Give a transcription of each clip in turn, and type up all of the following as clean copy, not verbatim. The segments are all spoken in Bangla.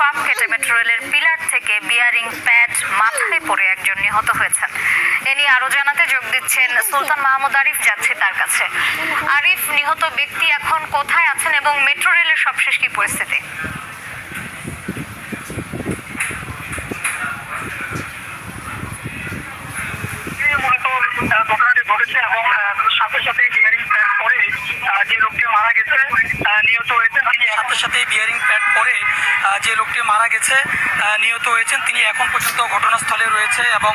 ফাঁপ কেটে মেট্রো রেলের পিলার থেকে বিয়ারিং প্যাড মাথায় পড়ে একজন নিহত হয়েছেন। এ নিয়ে আরো জানাতে যোগ দিচ্ছেন সুলতান মাহমুদ আরিফ, যাচ্ছে তার কাছে। আরিফ, নিহত ব্যক্তি এখন কোথায় আছেন এবং মেট্রো রেলের সবশেষ কি পরিস্থিতি? ঘটনাটি ঘটেছে এবং সাথে সাথে বিয়ারিং প্যাড পরে যে লোকটি মারা গেছে নিহত হয়েছেন তিনি সাথে সাথে বিয়ারিং প্যাড পরে যে লোকটি মারা গেছে নিহত হয়েছেন তিনি এখন পর্যন্ত ঘটনাস্থলে রয়েছে এবং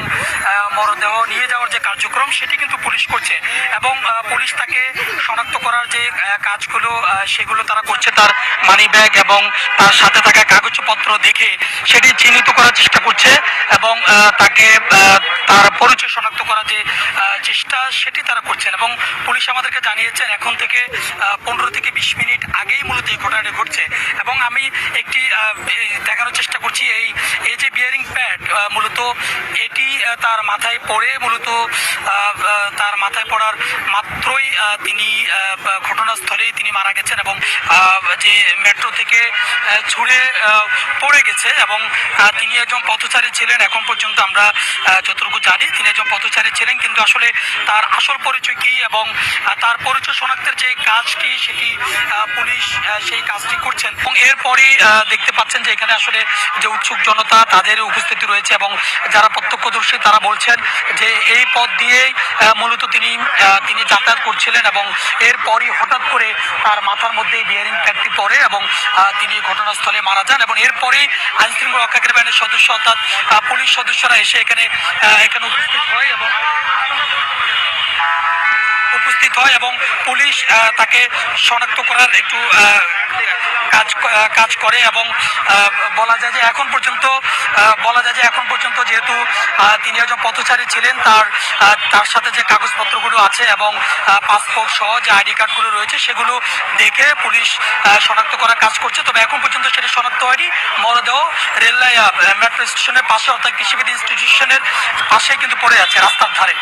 মরদেহ নিয়ে যাওয়ার যে কার্যক্রম সেটি কিন্তু পুলিশ করছে এবং পুলিশ তাকে শনাক্ত করার যে কাজগুলো সেগুলো তারা করছে। তার মানি ব্যাগ এবং তার সাথে থাকা কাগজপত্র দেখে সেটি চিহ্নিত করার চেষ্টা করছে এবং তাকে তার পরিচয় শনাক্ত করার যে চেষ্টা সেটি তারা করছেন এবং পুলিশ আমাদেরকে জানিয়েছেন এখন থেকে 15 থেকে 20 মিনিট আগেই মূলত এই ঘটনাটি ঘটছে এবং আমি একটি দেখানোর চেষ্টা করছি এই যে বিয়ারিং প্যাড মূলত এটি তার মাথায় পড়ে মূলত তার মাথায় পড়ার মাত্রই তিনি ঘটনাস্থলেই তিনি মারা গেছেন এবং যে মেট্রো থেকে ছুঁড়ে পড়ে গেছে এবং তিনি একজন পথচারী ছিলেন। এখন পর্যন্ত আমরা যতটুকু জানি তিনি একজন পথচারী ছিলেন, কিন্তু আসলে তার আসল পরিচয় কি এবং তার পরিচয় শনাক্তের যে কাজটি সেটি পুলিশ সেই কাজটি করছেন এবং এরপরই দেখতে পাচ্ছেন যে এখানে আসলে যে উৎসুক জনতা তাদের উপস্থিতি রয়েছে এবং যারা প্রত্যক্ষদর্শী তারা বলছেন যে এই পথ দিয়েই মূলত তিনি যাতায়াত করছিলেন এবং এরপরই হঠাৎ করে তার মাথার মধ্যে বিয়ারিং প্যাডটি পড়ে এবং তিনি ঘটনাস্থলে মারা যান এবং এরপরেই আইনশৃঙ্খলা রক্ষাকারী বাহিনীর সদস্য অর্থাৎ পুলিশ সদস্যরা এসে এখানে উপস্থিত হয় এবং পুলিশ তাকে শনাক্ত করার একটু কাজ করে এবং বলা যায় যে এখন পর্যন্ত যেহেতু তিনি একজন পথচারী ছিলেন তার সাথে যে কাগজপত্রগুলো আছে এবং পাসপোর্ট সহ যে আইডি কার্ডগুলো রয়েছে সেগুলো দেখে পুলিশ শনাক্ত করার কাজ করছে। তবে এখন পর্যন্ত সেটি শনাক্ত হয়নি। মরদেহ রেললাইন মেট্রো স্টেশনের পাশে অর্থাৎ কৃষিবিদ ইনস্টিটিউশনের পাশে কিন্তু পড়ে আছে রাস্তার ধারে।